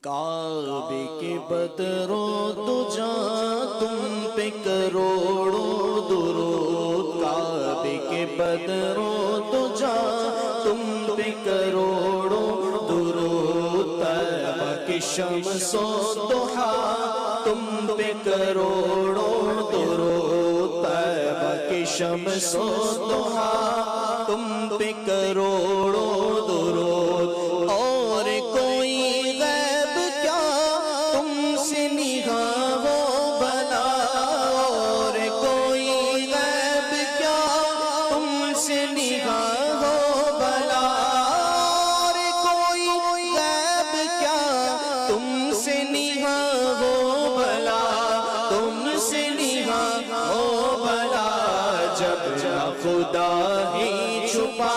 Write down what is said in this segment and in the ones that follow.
کعبے کے بدروں دجا تم پہ کروڑوں درود، کعبے کے بدروں دجا تم پہ کروڑوں درود، طیبہ کی شمس و ضحا تم پہ کروڑوں درود، طیبہ کی شمس و ضحا تم پہ کروڑوں درود، اور کوئی غیب کیا تم سے نگاہ و بلا، اور کوئی غیب کیا تم سے نگاہ و بلا، اور کوئی غیب کیا تم سے نگاہ و بلا، تم سے نگاہ و بلا، جب نہ خدا ہی چھپا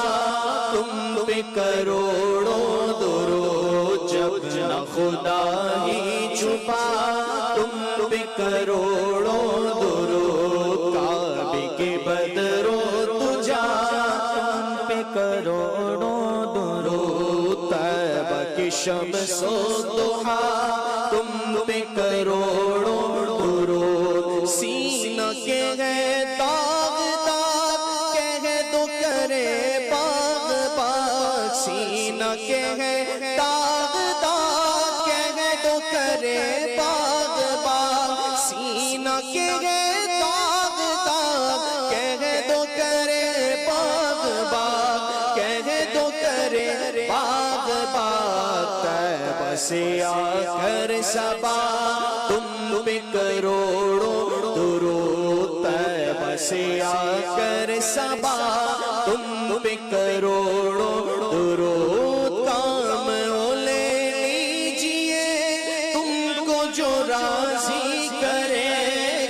تم پہ کروڑوں درود، جب نہ خدا ہی چھپا تم پہ کروڑوں درود، کعبے کے بدروں دجا تم پہ کروڑوں درود، طیبہ کی شمس و ضحا تم پہ کروڑوں درود، سینہ کے ہے داغ داغ کہہ دو کرے باغ باغ، سینہ کے ہے داغ داغ کہہ دو کرے باغ باغ، سینہ کے ہے داغ داغ کہہ دو کرے باغ باغ، کہہ دو کرے باغ باغ، طیبہ سے آ کر صبا تم پہ کروڑوں درود، طیبہ سے آ کر صبا تم پہ کروڑوں درود، کام وہ لے لیجئے تم کو جو راضی کرے،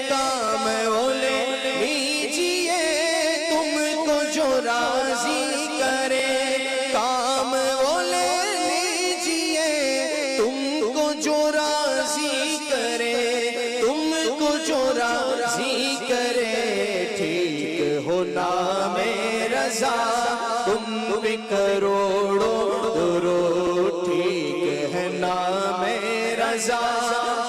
کام وہ لے لیجئے تم کو جو راضی کرے، کام وہ لے لیجئے تم کو جو راضی کرے، تم کو جو راضی کرے، ٹھیک ہو نام رضا تم پہ کروڑوں درود، ٹھیک ہے نام رضا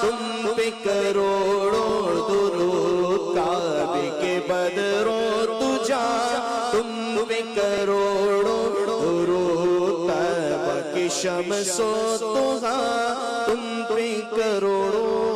تم پہ کروڑوں درود، کعبے کے بدروں دجا تم پہ کروڑوں درود، طیبہ کی شمس و ضحا تم پہ کروڑوں